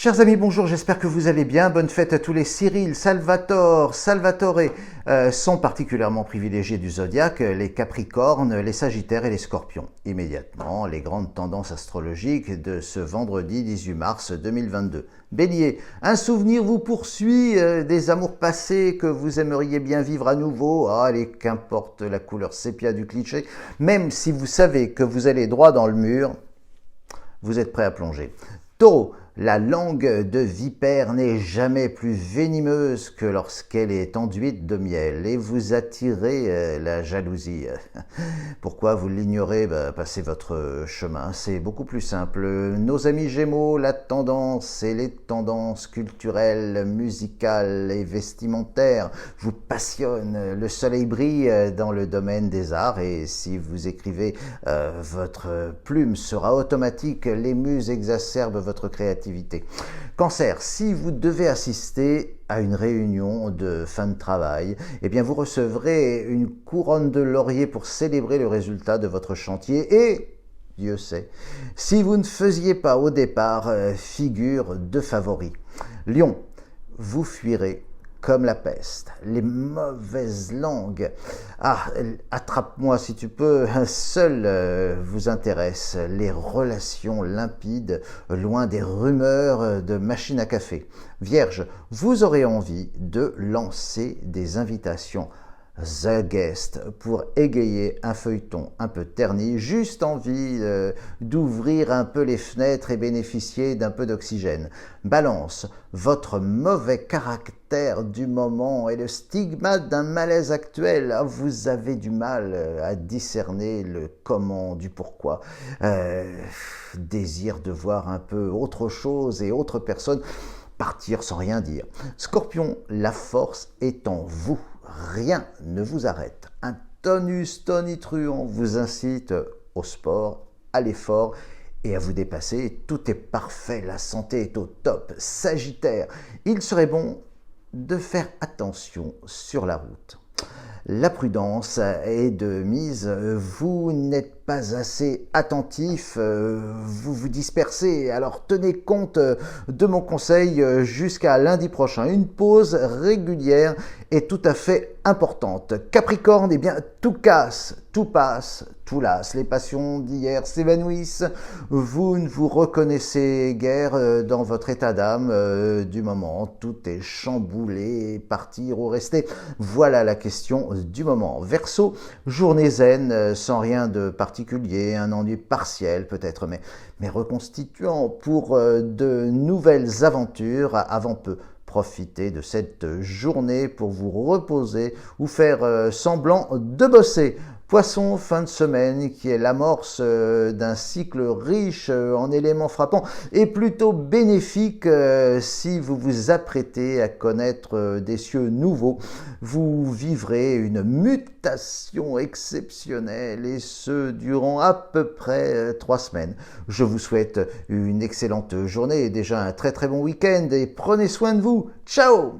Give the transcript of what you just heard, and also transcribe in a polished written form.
Chers amis, bonjour, j'espère que vous allez bien. Bonne fête à tous les Cyril, Salvatore sont particulièrement privilégiés du zodiaque, les Capricornes, les Sagittaires et les Scorpions. Immédiatement, les grandes tendances astrologiques de ce vendredi 18 mars 2022. Bélier, un souvenir vous poursuit des amours passés que vous aimeriez bien vivre à nouveau. Allez, qu'importe la couleur sépia du cliché, même si vous savez que vous allez droit dans le mur, vous êtes prêt à plonger. Taureau, la langue de vipère n'est jamais plus venimeuse que lorsqu'elle est enduite de miel et vous attirez la jalousie. Pourquoi vous l'ignorez? Passez votre chemin, c'est beaucoup plus simple. Nos amis Gémeaux, la tendance et les tendances culturelles, musicales et vestimentaires vous passionnent. Le soleil brille dans le domaine des arts et si vous écrivez, votre plume sera automatique. Les muses exacerbent votre créativité. Cancer, si vous devez assister à une réunion de fin de travail, eh bien vous recevrez une couronne de laurier pour célébrer le résultat de votre chantier et, Dieu sait, si vous ne faisiez pas au départ figure de favori. Lion, vous fuirez comme la peste, les mauvaises langues. Attrape-moi si tu peux, seul vous intéresse les relations limpides, loin des rumeurs de machines à café. Vierge, vous aurez envie de lancer des invitations The Guest pour égayer un feuilleton un peu terni, juste envie d'ouvrir un peu les fenêtres et bénéficier d'un peu d'oxygène. Balance, votre mauvais caractère du moment est le stigmate d'un malaise actuel. Vous avez du mal à discerner le comment du pourquoi. Désir de voir un peu autre chose et autre personne. Partir sans rien dire. Scorpion, la force est en vous. Rien ne vous arrête. Un tonus tonitruant vous incite au sport, à l'effort et à vous dépasser. Tout est parfait, la santé est au top. Sagittaire, il serait bon de faire attention sur la route. La prudence est de mise, vous n'êtes pas assez attentif, vous vous dispersez, alors tenez compte de mon conseil jusqu'à lundi prochain. Une pause régulière est tout à fait importante. Capricorne, eh bien tout casse, tout passe, tout lasse. Les passions d'hier s'évanouissent, vous ne vous reconnaissez guère dans votre état d'âme du moment. Tout est chamboulé, partir ou rester. Voilà la question du moment. Verseau, journée zen, sans rien de particulier, un ennui partiel peut-être, mais reconstituant pour de nouvelles aventures avant peu. Profitez de cette journée pour vous reposer ou faire semblant de bosser. Poisson, fin de semaine, qui est l'amorce d'un cycle riche en éléments frappants et plutôt bénéfique si vous vous apprêtez à connaître des cieux nouveaux. Vous vivrez une mutation exceptionnelle et ce durant à peu près 3 semaines. Je vous souhaite une excellente journée et déjà un très très bon week-end et prenez soin de vous. Ciao!